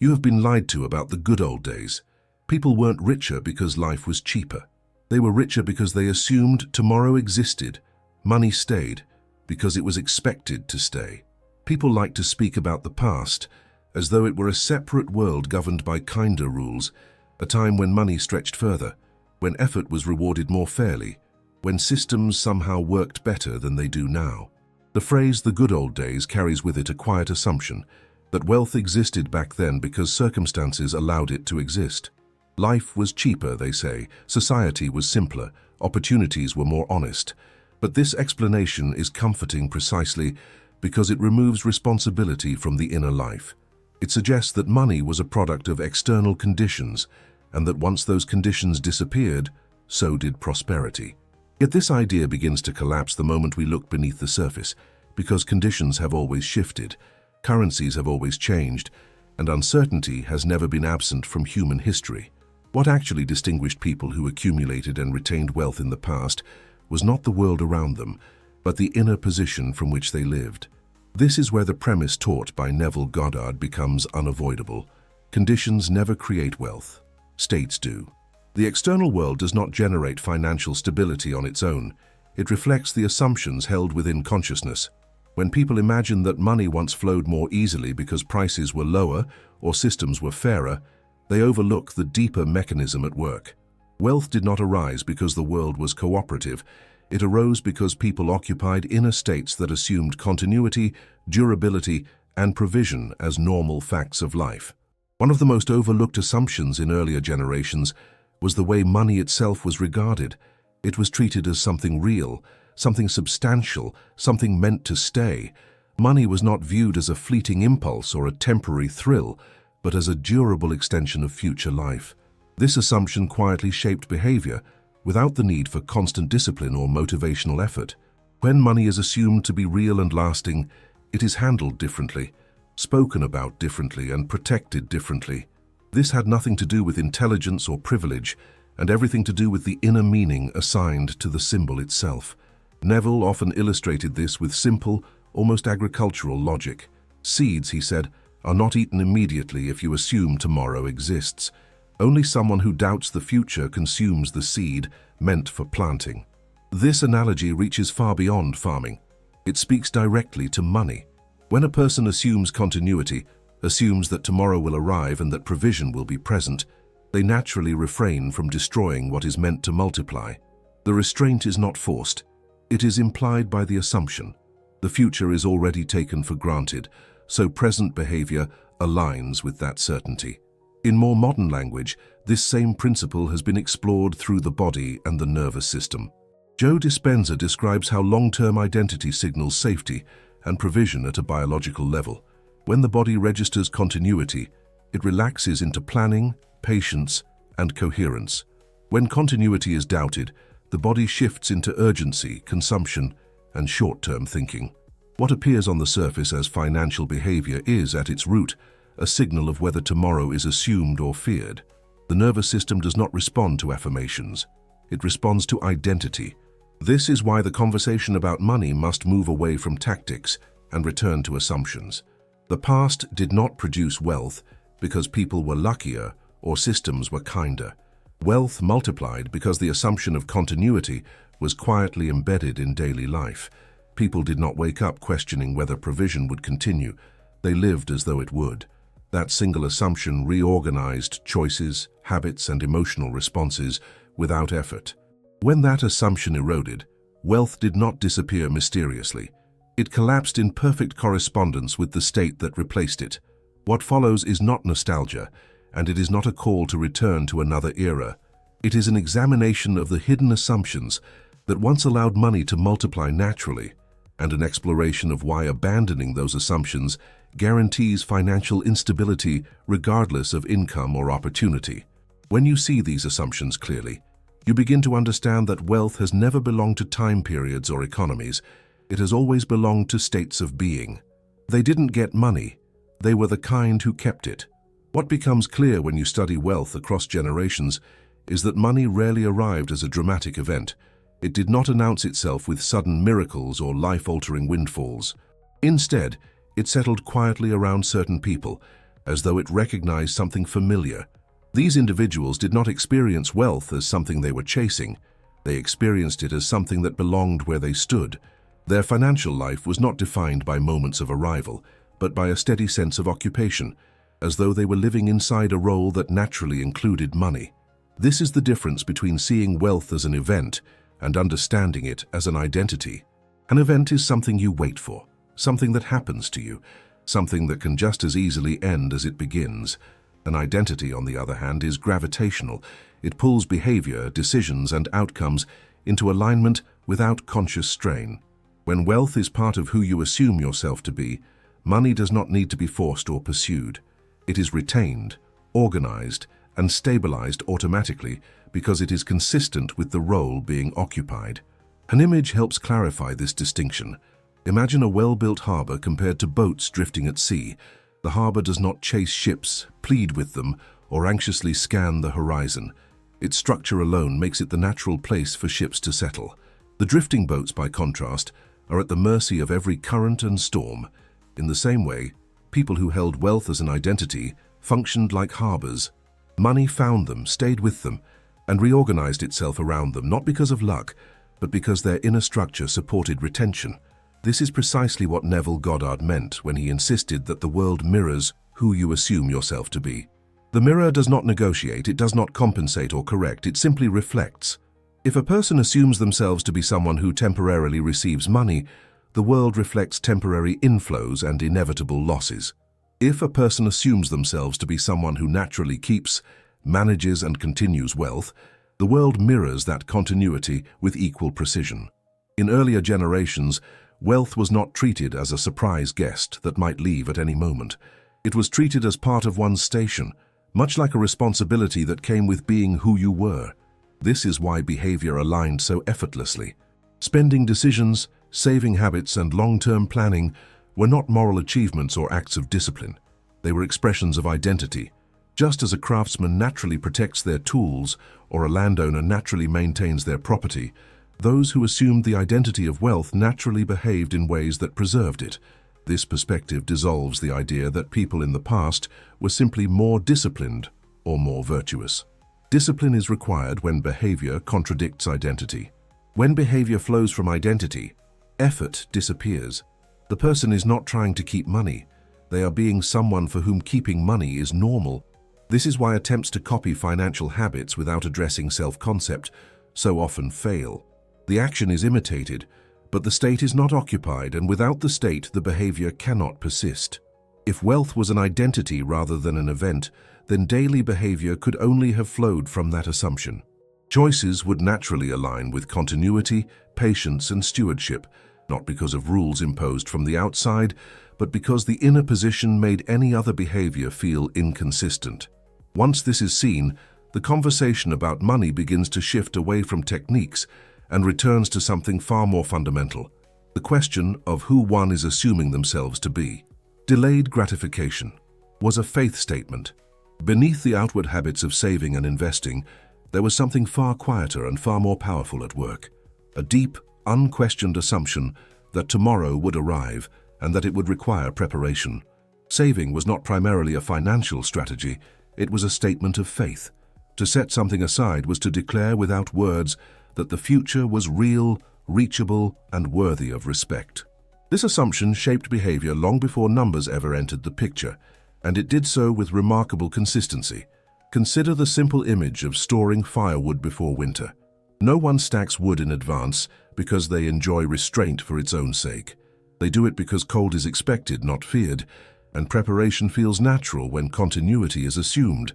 You have been lied to about the good old days. People weren't richer because life was cheaper. They were richer because they assumed tomorrow existed. Money stayed because it was expected to stay. People like to speak about the past as though it were a separate world governed by kinder rules, a time when money stretched further, when effort was rewarded more fairly, when systems somehow worked better than they do now. The phrase "the good old days" carries with it a quiet assumption that wealth existed back then because circumstances allowed it to exist. Life was cheaper, they say, society was simpler, opportunities were more honest. But this explanation is comforting precisely because it removes responsibility from the inner life. It suggests that money was a product of external conditions, and that once those conditions disappeared, so did prosperity. Yet this idea begins to collapse the moment we look beneath the surface, because conditions have always shifted, currencies have always changed, and uncertainty has never been absent from human history. What actually distinguished people who accumulated and retained wealth in the past was not the world around them, but the inner position from which they lived. This is where the premise taught by Neville Goddard becomes unavoidable. Conditions never create wealth. States do. The external world does not generate financial stability on its own. It reflects the assumptions held within consciousness. When people imagine that money once flowed more easily because prices were lower or systems were fairer, they overlook the deeper mechanism at work. Wealth did not arise because the world was cooperative. It arose because people occupied inner states that assumed continuity, durability, and provision as normal facts of life. One of the most overlooked assumptions in earlier generations was the way money itself was regarded. It was treated as something real, something substantial, something meant to stay. Money was not viewed as a fleeting impulse or a temporary thrill, but as a durable extension of future life. This assumption quietly shaped behavior without the need for constant discipline or motivational effort. When money is assumed to be real and lasting, it is handled differently, spoken about differently, and protected differently. This had nothing to do with intelligence or privilege, and everything to do with the inner meaning assigned to the symbol itself. Neville often illustrated this with simple, almost agricultural logic. Seeds, he said, are not eaten immediately if you assume tomorrow exists. Only someone who doubts the future consumes the seed meant for planting. This analogy reaches far beyond farming. It speaks directly to money. When a person assumes continuity, assumes that tomorrow will arrive and that provision will be present, they naturally refrain from destroying what is meant to multiply. The restraint is not forced. It is implied by the assumption. The future is already taken for granted, so present behavior aligns with that certainty. In more modern language, this same principle has been explored through the body and the nervous system. Joe Dispenza describes how long-term identity signals safety and provision at a biological level. When the body registers continuity, it relaxes into planning, patience, and coherence. When continuity is doubted, the body shifts into urgency, consumption, and short-term thinking. What appears on the surface as financial behavior is, at its root, a signal of whether tomorrow is assumed or feared. The nervous system does not respond to affirmations. It responds to identity. This is why the conversation about money must move away from tactics and return to assumptions. The past did not produce wealth because people were luckier or systems were kinder. Wealth multiplied because the assumption of continuity was quietly embedded in daily life. People did not wake up questioning whether provision would continue. They lived as though it would. That single assumption reorganized choices, habits, and emotional responses without effort. When that assumption eroded, wealth did not disappear mysteriously. It collapsed in perfect correspondence with the state that replaced it. What follows is not nostalgia, and it is not a call to return to another era. It is an examination of the hidden assumptions that once allowed money to multiply naturally, and an exploration of why abandoning those assumptions guarantees financial instability regardless of income or opportunity. When you see these assumptions clearly, you begin to understand that wealth has never belonged to time periods or economies. It has always belonged to states of being. They didn't get money. They were the kind who kept it. What becomes clear when you study wealth across generations is that money rarely arrived as a dramatic event. It did not announce itself with sudden miracles or life-altering windfalls. Instead, it settled quietly around certain people, as though it recognized something familiar. These individuals did not experience wealth as something they were chasing. They experienced it as something that belonged where they stood. Their financial life was not defined by moments of arrival, but by a steady sense of occupation, as though they were living inside a role that naturally included money. This is the difference between seeing wealth as an event and understanding it as an identity. An event is something you wait for, something that happens to you, something that can just as easily end as it begins. An identity, on the other hand, is gravitational. It pulls behavior, decisions, and outcomes into alignment without conscious strain. When wealth is part of who you assume yourself to be, money does not need to be forced or pursued. It is retained, organized, and stabilized automatically because it is consistent with the role being occupied. An image helps clarify this distinction. Imagine a well-built harbor compared to boats drifting at sea. The harbor does not chase ships, plead with them, or anxiously scan the horizon. Its structure alone makes it the natural place for ships to settle. The drifting boats, by contrast, are at the mercy of every current and storm. In the same way, people who held wealth as an identity functioned like harbors. Money found them, stayed with them, and reorganized itself around them, not because of luck, but because their inner structure supported retention. This is precisely what Neville Goddard meant when he insisted that the world mirrors who you assume yourself to be. The mirror does not negotiate, it does not compensate or correct, it simply reflects. If a person assumes themselves to be someone who temporarily receives money, the world reflects temporary inflows and inevitable losses. If a person assumes themselves to be someone who naturally keeps, manages, and continues wealth, the world mirrors that continuity with equal precision. In earlier generations, wealth was not treated as a surprise guest that might leave at any moment. It was treated as part of one's station, much like a responsibility that came with being who you were. This is why behavior aligned so effortlessly. Spending decisions, saving habits, and long-term planning were not moral achievements or acts of discipline. They were expressions of identity. Just as a craftsman naturally protects their tools or a landowner naturally maintains their property, those who assumed the identity of wealth naturally behaved in ways that preserved it. This perspective dissolves the idea that people in the past were simply more disciplined or more virtuous. Discipline is required when behavior contradicts identity. When behavior flows from identity, effort disappears. The person is not trying to keep money. They are being someone for whom keeping money is normal. This is why attempts to copy financial habits without addressing self-concept so often fail. The action is imitated, but the state is not occupied, and without the state, the behavior cannot persist. If wealth was an identity rather than an event, then daily behavior could only have flowed from that assumption. Choices would naturally align with continuity, patience, and stewardship, not because of rules imposed from the outside, but because the inner position made any other behavior feel inconsistent. Once this is seen, the conversation about money begins to shift away from techniques and returns to something far more fundamental, the question of who one is assuming themselves to be. Delayed gratification was a faith statement. Beneath the outward habits of saving and investing, there was something far quieter and far more powerful at work. A deep, unquestioned assumption that tomorrow would arrive and that it would require preparation. Saving was not primarily a financial strategy, it was a statement of faith. To set something aside was to declare without words that the future was real, reachable, and worthy of respect. This assumption shaped behavior long before numbers ever entered the picture, and it did so with remarkable consistency. Consider the simple image of storing firewood before winter. No one stacks wood in advance because they enjoy restraint for its own sake. They do it because cold is expected, not feared, and preparation feels natural when continuity is assumed.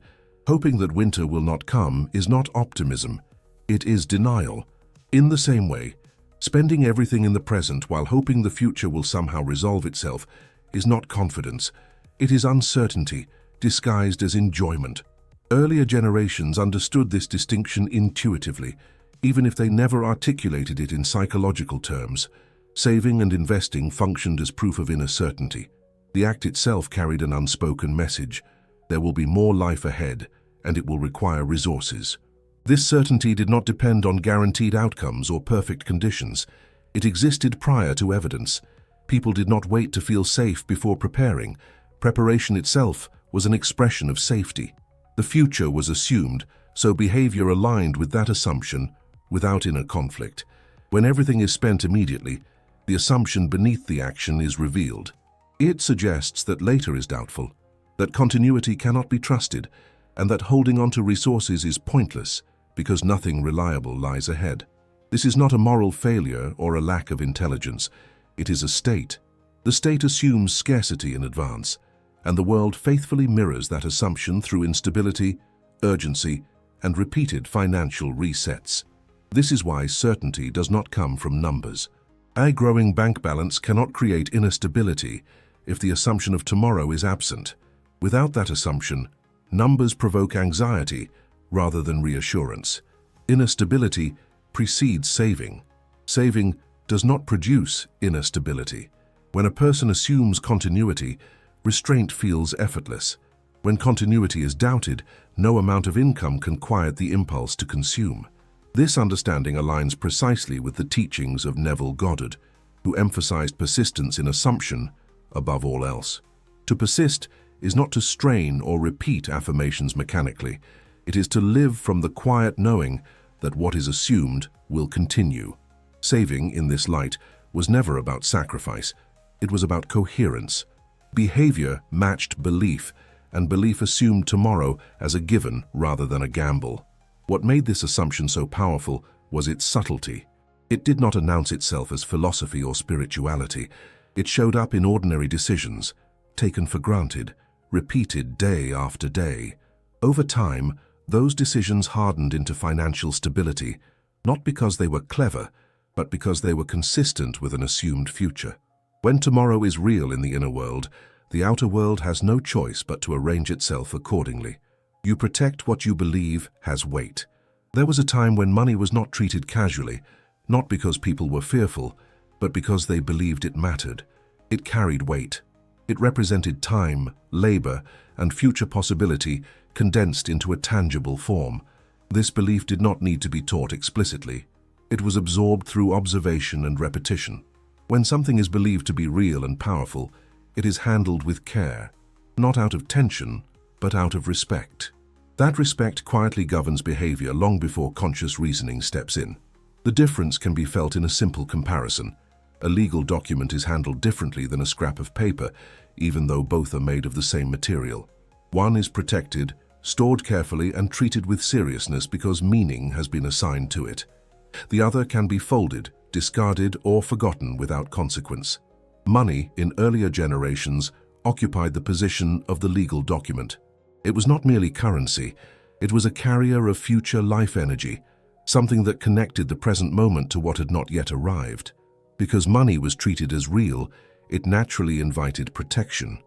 Hoping that winter will not come is not optimism. It is denial. In the same way, spending everything in the present while hoping the future will somehow resolve itself is not confidence. It is uncertainty, disguised as enjoyment. Earlier generations understood this distinction intuitively, even if they never articulated it in psychological terms. Saving and investing functioned as proof of inner certainty. The act itself carried an unspoken message. There will be more life ahead, and it will require resources. This certainty did not depend on guaranteed outcomes or perfect conditions. It existed prior to evidence. People did not wait to feel safe before preparing. Preparation itself was an expression of safety. The future was assumed, so behavior aligned with that assumption without inner conflict. When everything is spent immediately, the assumption beneath the action is revealed. It suggests that later is doubtful, that continuity cannot be trusted, and that holding on to resources is pointless because nothing reliable lies ahead. This is not a moral failure or a lack of intelligence. It is a state. The state assumes scarcity in advance, and the world faithfully mirrors that assumption through instability, urgency, and repeated financial resets. This is why certainty does not come from numbers. A growing bank balance cannot create inner stability if the assumption of tomorrow is absent. Without that assumption, numbers provoke anxiety rather than reassurance. Inner stability precedes saving. Saving does not produce inner stability. When a person assumes continuity, restraint feels effortless. When continuity is doubted, no amount of income can quiet the impulse to consume. This understanding aligns precisely with the teachings of Neville Goddard, who emphasized persistence in assumption above all else. To persist is not to strain or repeat affirmations mechanically. It is to live from the quiet knowing that what is assumed will continue. Saving, in this light, was never about sacrifice. It was about coherence. Behavior matched belief, and belief assumed tomorrow as a given rather than a gamble. What made this assumption so powerful was its subtlety. It did not announce itself as philosophy or spirituality. It showed up in ordinary decisions, taken for granted, repeated day after day. Over time, those decisions hardened into financial stability, not because they were clever, but because they were consistent with an assumed future. When tomorrow is real in the inner world, the outer world has no choice but to arrange itself accordingly. You protect what you believe has weight. There was a time when money was not treated casually, not because people were fearful, but because they believed it mattered. It carried weight. It represented time, labor, and future possibility condensed into a tangible form. This belief did not need to be taught explicitly. It was absorbed through observation and repetition. When something is believed to be real and powerful, it is handled with care, not out of tension, but out of respect. That respect quietly governs behavior long before conscious reasoning steps in. The difference can be felt in a simple comparison. A legal document is handled differently than a scrap of paper, even though both are made of the same material. One is protected, stored carefully, and treated with seriousness because meaning has been assigned to it. The other can be folded, discarded, or forgotten without consequence. Money, in earlier generations, occupied the position of the legal document. It was not merely currency, it was a carrier of future life energy, something that connected the present moment to what had not yet arrived. Because money was treated as real, it naturally invited protection.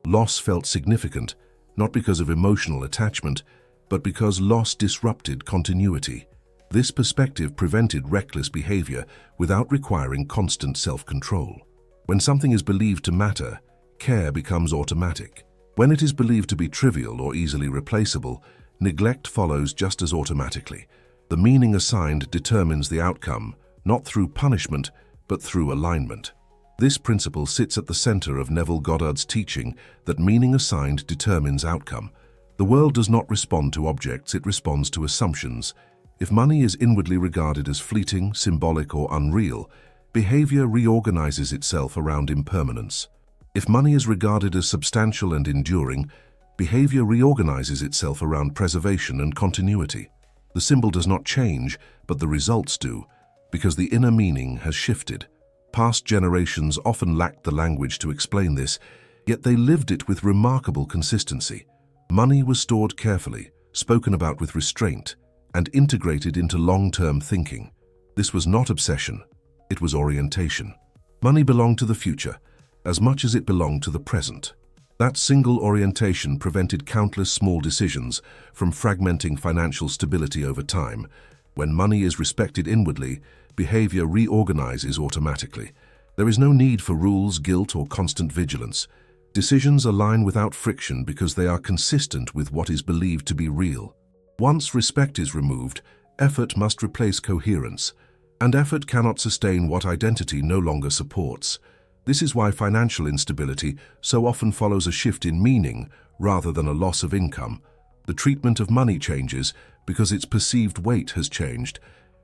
Loss felt significant, not because of emotional attachment, but because loss disrupted continuity. This perspective prevented reckless behavior without requiring constant self-control. When something is believed to matter, care becomes automatic. When it is believed to be trivial or easily replaceable, neglect follows just as automatically. The meaning assigned determines the outcome, not through punishment, but through alignment. This principle sits at the center of Neville Goddard's teaching that meaning assigned determines outcome. The world does not respond to objects, it responds to assumptions. If money is inwardly regarded as fleeting, symbolic, or unreal, behavior reorganizes itself around impermanence. If money is regarded as substantial and enduring, behavior reorganizes itself around preservation and continuity. The symbol does not change, but the results do, because the inner meaning has shifted. Past generations often lacked the language to explain this, yet they lived it with remarkable consistency. Money was stored carefully, spoken about with restraint, and integrated into long-term thinking. This was not obsession, it was orientation. Money belonged to the future, as much as it belonged to the present. That single orientation prevented countless small decisions from fragmenting financial stability over time. When money is respected inwardly, behavior reorganizes automatically. There is no need for rules, guilt, or constant vigilance. Decisions align without friction because they are consistent with what is believed to be real. Once respect is removed, effort must replace coherence, and effort cannot sustain what identity no longer supports. This is why financial instability so often follows a shift in meaning rather than a loss of income. The treatment of money changes because its perceived weight has changed,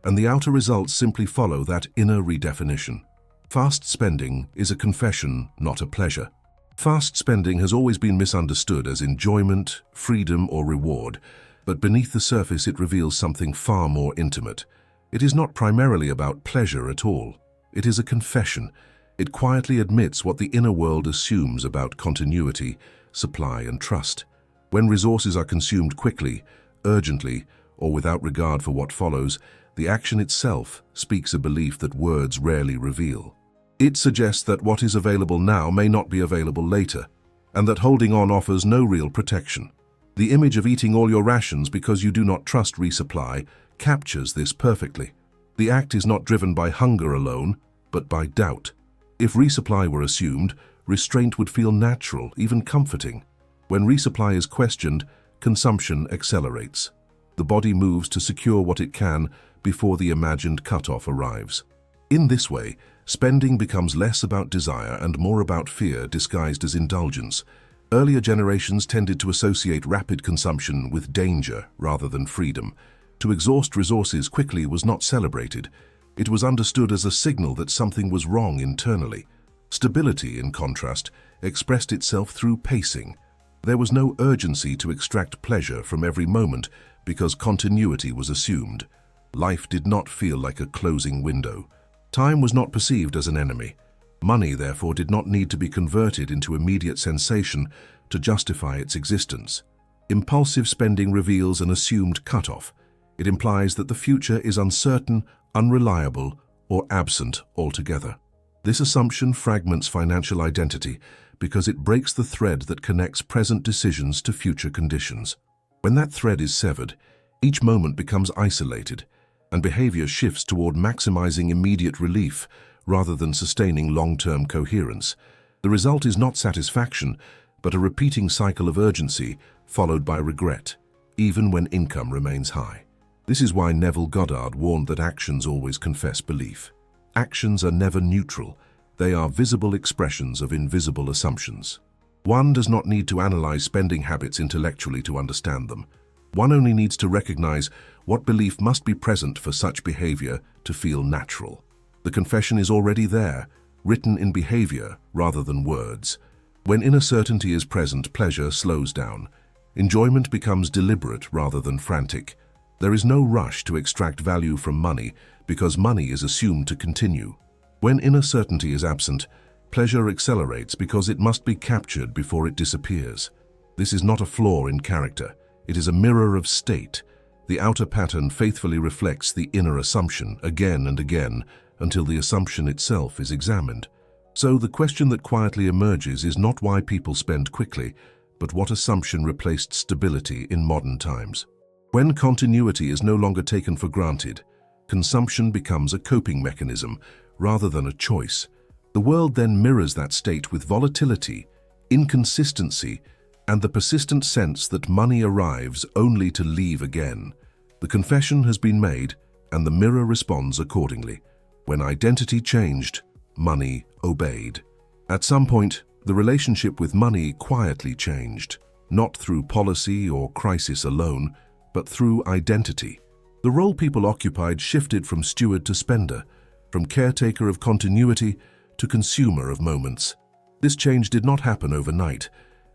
and the outer results simply follow that inner redefinition. Fast spending is a confession, not a pleasure. Fast spending has always been misunderstood as enjoyment, freedom, or reward, but beneath the surface it reveals something far more intimate. It is not primarily about pleasure at all. It is a confession. It quietly admits what the inner world assumes about continuity, supply, and trust. When resources are consumed quickly, urgently, or without regard for what follows, the action itself speaks a belief that words rarely reveal. It suggests that what is available now may not be available later, and that holding on offers no real protection. The image of eating all your rations because you do not trust resupply captures this perfectly. The act is not driven by hunger alone, but by doubt. If resupply were assumed, restraint would feel natural, even comforting. When resupply is questioned, consumption accelerates. The body moves to secure what it can before the imagined cutoff arrives. In this way, spending becomes less about desire and more about fear disguised as indulgence. Earlier generations tended to associate rapid consumption with danger rather than freedom. To exhaust resources quickly was not celebrated. It was understood as a signal that something was wrong internally. Stability, in contrast, expressed itself through pacing. There was no urgency to extract pleasure from every moment because continuity was assumed. Life did not feel like a closing window. Time was not perceived as an enemy. Money, therefore, did not need to be converted into immediate sensation to justify its existence. Impulsive spending reveals an assumed cutoff. It implies that the future is uncertain, unreliable, or absent altogether. This assumption fragments financial identity because it breaks the thread that connects present decisions to future conditions. When that thread is severed, each moment becomes isolated, and behavior shifts toward maximizing immediate relief rather than sustaining long-term coherence. The result is not satisfaction, but a repeating cycle of urgency followed by regret, even when income remains high. This is why Neville Goddard warned that actions always confess belief. Actions are never neutral. They are visible expressions of invisible assumptions. One does not need to analyze spending habits intellectually to understand them. One only needs to recognize what belief must be present for such behavior to feel natural. The confession is already there, written in behavior rather than words. When inner certainty is present, pleasure slows down. Enjoyment becomes deliberate rather than frantic. There is no rush to extract value from money because money is assumed to continue. When inner certainty is absent, pleasure accelerates because it must be captured before it disappears. This is not a flaw in character. It is a mirror of state. The outer pattern faithfully reflects the inner assumption again and again until the assumption itself is examined. So the question that quietly emerges is not why people spend quickly, but what assumption replaced stability in modern times. When continuity is no longer taken for granted, consumption becomes a coping mechanism rather than a choice. The world then mirrors that state with volatility, inconsistency, and the persistent sense that money arrives only to leave again. The confession has been made, and the mirror responds accordingly. When identity changed, money obeyed. At some point, the relationship with money quietly changed, not through policy or crisis alone, but through identity. The role people occupied shifted from steward to spender, from caretaker of continuity to consumer of moments. This change did not happen overnight,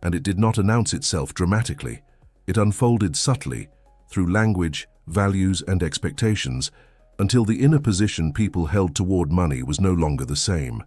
and it did not announce itself dramatically. It unfolded subtly, through language, values, and expectations, until the inner position people held toward money was no longer the same.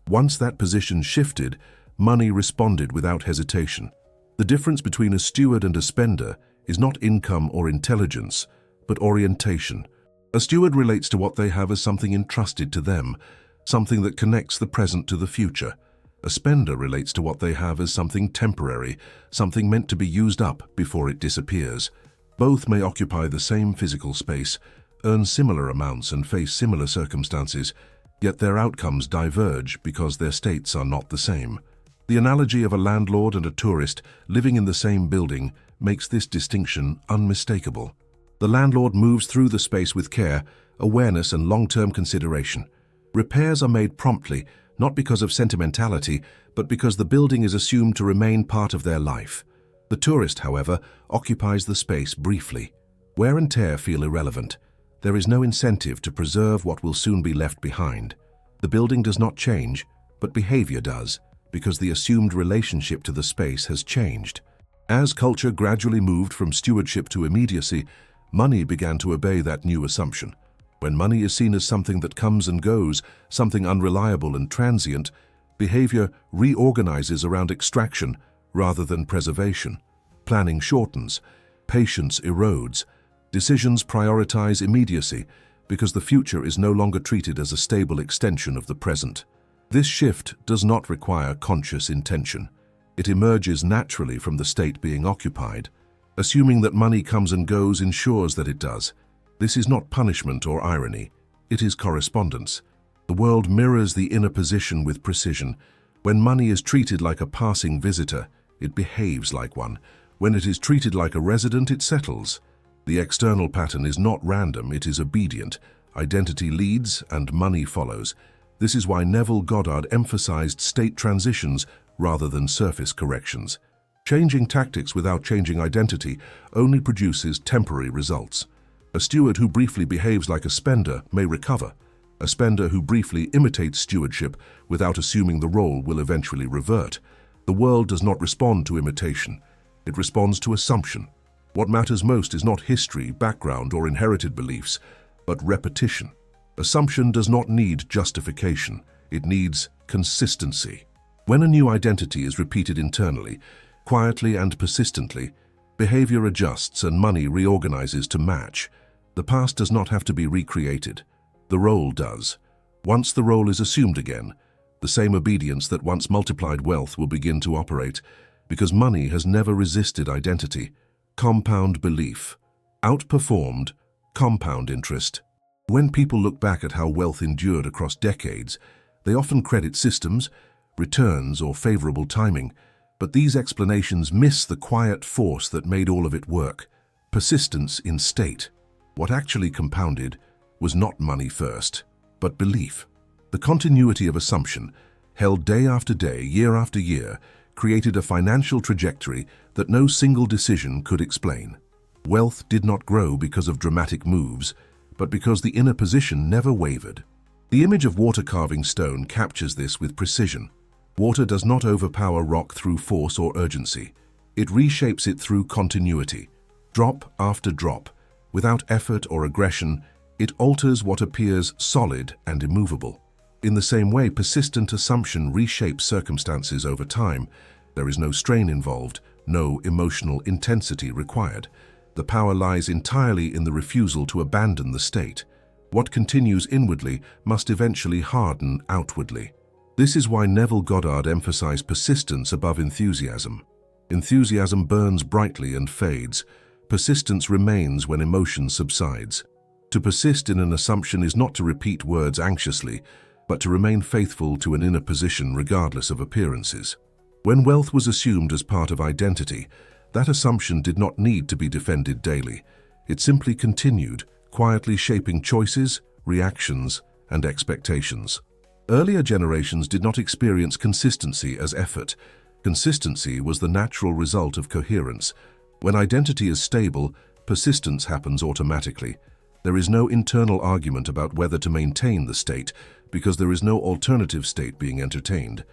Once that position shifted, money responded without hesitation. The difference between a steward and a spender is not income or intelligence, but orientation. A steward relates to what they have as something entrusted to them, something that connects the present to the future. A spender relates to what they have as something temporary, something meant to be used up before it disappears. Both may occupy the same physical space, earn similar amounts and face similar circumstances, yet their outcomes diverge because their states are not the same. The analogy of a landlord and a tourist living in the same building makes this distinction unmistakable. The landlord moves through the space with care, awareness, and long-term consideration. Repairs are made promptly, not because of sentimentality, but because the building is assumed to remain part of their life. The tourist, however, occupies the space briefly. Wear and tear feel irrelevant. There is no incentive to preserve what will soon be left behind. The building does not change, but behavior does, because the assumed relationship to the space has changed. As culture gradually moved from stewardship to immediacy, money began to obey that new assumption. When money is seen as something that comes and goes, something unreliable and transient, behavior reorganizes around extraction rather than preservation. Planning shortens, patience erodes, decisions prioritize immediacy because the future is no longer treated as a stable extension of the present. This shift does not require conscious intention. It emerges naturally from the state being occupied. Assuming that money comes and goes ensures that it does. This is not punishment or irony. It is correspondence. The world mirrors the inner position with precision. When money is treated like a passing visitor, it behaves like one. When it is treated like a resident, it settles. The external pattern is not random, it is obedient. Identity leads and money follows. This is why Neville Goddard emphasized state transitions rather than surface corrections. Changing tactics without changing identity only produces temporary results. A steward who briefly behaves like a spender may recover. A spender who briefly imitates stewardship without assuming the role will eventually revert. The world does not respond to imitation. It responds to assumption. What matters most is not history, background, or inherited beliefs, but repetition. Assumption does not need justification. It needs consistency. When a new identity is repeated internally, quietly and persistently, behavior adjusts and money reorganizes to match. The past does not have to be recreated. The role does. Once the role is assumed again, the same obedience that once multiplied wealth will begin to operate, because money has never resisted identity. Compound belief. Outperformed compound interest. When people look back at how wealth endured across decades, they often credit systems, returns, or favorable timing, but these explanations miss the quiet force that made all of it work: persistence in state. What actually compounded was not money first, but belief. The continuity of assumption, held day after day, year after year, created a financial trajectory that no single decision could explain. Wealth did not grow because of dramatic moves, but because the inner position never wavered. The image of water carving stone captures this with precision. Water does not overpower rock through force or urgency. It reshapes it through continuity. Drop after drop, without effort or aggression, it alters what appears solid and immovable. In the same way, persistent assumption reshapes circumstances over time. There is no strain involved, no emotional intensity required. The power lies entirely in the refusal to abandon the state. What continues inwardly must eventually harden outwardly. This is why Neville Goddard emphasized persistence above enthusiasm. Enthusiasm burns brightly and fades. Persistence remains when emotion subsides. To persist in an assumption is not to repeat words anxiously, but to remain faithful to an inner position regardless of appearances. When wealth was assumed as part of identity, that assumption did not need to be defended daily. It simply continued, quietly shaping choices, reactions, and expectations. Earlier generations did not experience consistency as effort. Consistency was the natural result of coherence. When identity is stable, persistence happens automatically. There is no internal argument about whether to maintain the state, because there is no alternative state being entertained.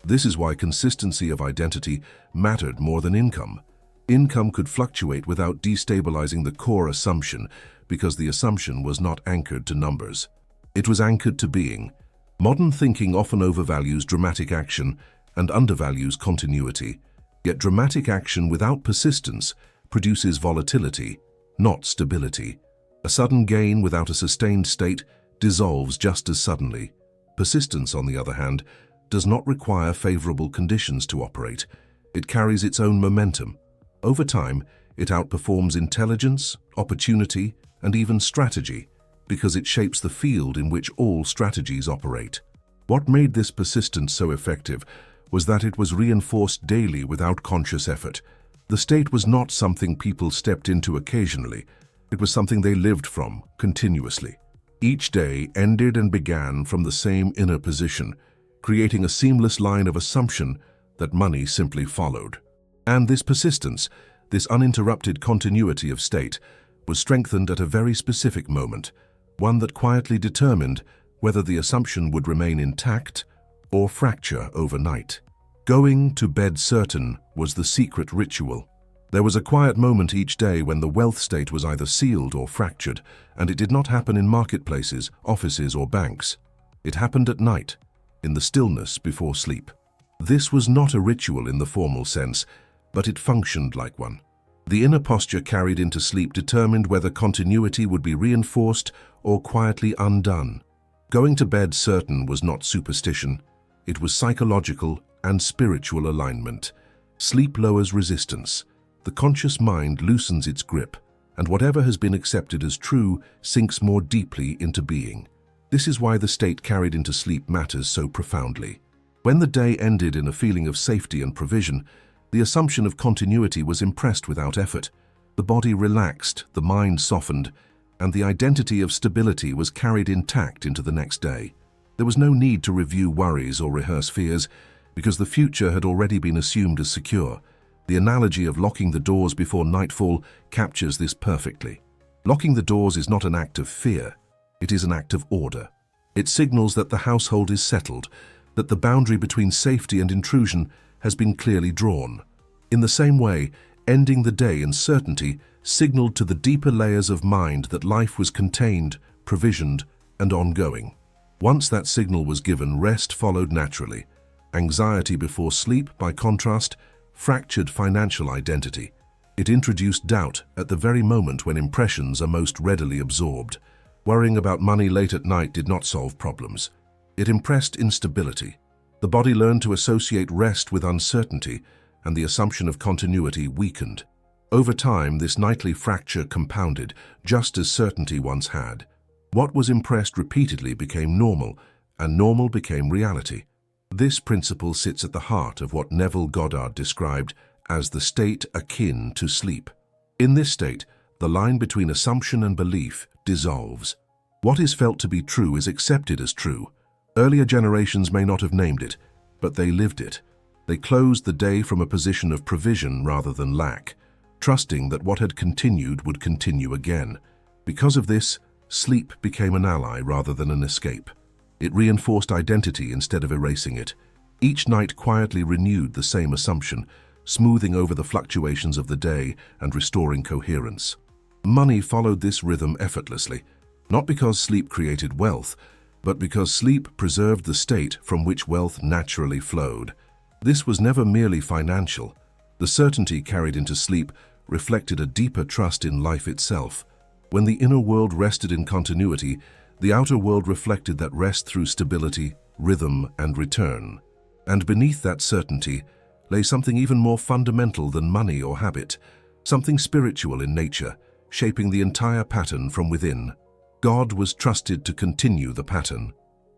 This is why consistency of identity mattered more than income. Income could fluctuate without destabilizing the core assumption, because the assumption was not anchored to numbers. It was anchored to being. Modern thinking often overvalues dramatic action and undervalues continuity. Yet dramatic action without persistence produces volatility, not stability. A sudden gain without a sustained state dissolves just as suddenly. Persistence, on the other hand, does not require favorable conditions to operate. It carries its own momentum. Over time, it outperforms intelligence, opportunity, and even strategy, because it shapes the field in which all strategies operate. What made this persistence so effective was that it was reinforced daily without conscious effort. The state was not something people stepped into occasionally. It was something they lived from, continuously. Each day ended and began from the same inner position, creating a seamless line of assumption that money simply followed. And this persistence, this uninterrupted continuity of state, was strengthened at a very specific moment, one that quietly determined whether the assumption would remain intact or fracture overnight. Going to bed certain was the secret ritual. There was a quiet moment each day when the wealth state was either sealed or fractured, and it did not happen in marketplaces, offices, or banks. It happened at night, in the stillness before sleep. This was not a ritual in the formal sense, but it functioned like one. The inner posture carried into sleep determined whether continuity would be reinforced or quietly undone. Going to bed certain was not superstition. It was psychological and spiritual alignment. Sleep lowers resistance. The conscious mind loosens its grip, and whatever has been accepted as true sinks more deeply into being. This is why the state carried into sleep matters so profoundly. When the day ended in a feeling of safety and provision, the assumption of continuity was impressed without effort. The body relaxed, the mind softened, and the identity of stability was carried intact into the next day. There was no need to review worries or rehearse fears, because the future had already been assumed as secure. The analogy of locking the doors before nightfall captures this perfectly. Locking the doors is not an act of fear, it is an act of order. It signals that the household is settled, that the boundary between safety and intrusion has been clearly drawn. In the same way, ending the day in certainty signaled to the deeper layers of mind that life was contained, provisioned, and ongoing. Once that signal was given, rest followed naturally. Anxiety before sleep, by contrast, fractured financial identity. It introduced doubt at the very moment when impressions are most readily absorbed. Worrying about money late at night did not solve problems. It impressed instability. The body learned to associate rest with uncertainty, and the assumption of continuity weakened. Over time, this nightly fracture compounded, just as certainty once had. What was impressed repeatedly became normal, and normal became reality. This principle sits at the heart of what Neville Goddard described as the state akin to sleep. In this state, the line between assumption and belief dissolves. What is felt to be true is accepted as true. Earlier generations may not have named it, but they lived it. They closed the day from a position of provision rather than lack, trusting that what had continued would continue again. Because of this, sleep became an ally rather than an escape. It reinforced identity instead of erasing it. Each night quietly renewed the same assumption, smoothing over the fluctuations of the day and restoring coherence. Money followed this rhythm effortlessly, not because sleep created wealth, but because sleep preserved the state from which wealth naturally flowed. This was never merely financial. The certainty carried into sleep reflected a deeper trust in life itself. When the inner world rested in continuity, the outer world reflected that rest through stability, rhythm, and return. And beneath that certainty lay something even more fundamental than money or habit, something spiritual in nature, shaping the entire pattern from within. God was trusted to continue the pattern.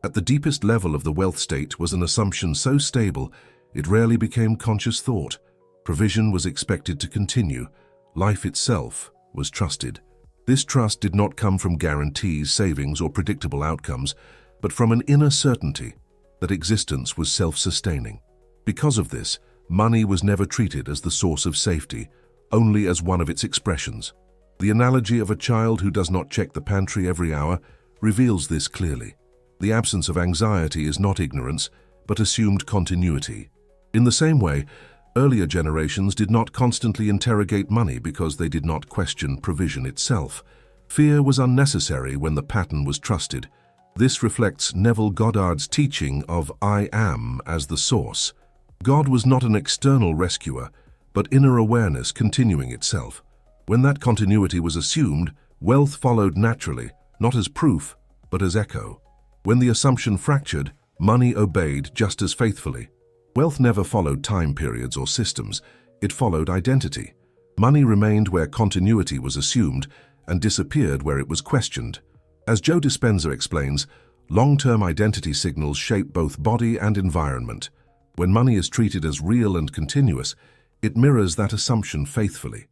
At the deepest level of the wealth state was an assumption so stable it rarely became conscious thought. Provision was expected to continue. Life itself was trusted. This trust did not come from guarantees, savings, or predictable outcomes, but from an inner certainty that existence was self-sustaining. Because of this, money was never treated as the source of safety, only as one of its expressions. The analogy of a child who does not check the pantry every hour reveals this clearly. The absence of anxiety is not ignorance, but assumed continuity. In the same way, earlier generations did not constantly interrogate money because they did not question provision itself. Fear was unnecessary when the pattern was trusted. This reflects Neville Goddard's teaching of I am as the source. God was not an external rescuer, but inner awareness continuing itself. When that continuity was assumed, wealth followed naturally, not as proof, but as echo. When the assumption fractured, money obeyed just as faithfully. Wealth never followed time periods or systems, it followed identity. Money remained where continuity was assumed and disappeared where it was questioned. As Joe Dispenza explains, long-term identity signals shape both body and environment. When money is treated as real and continuous, it mirrors that assumption faithfully.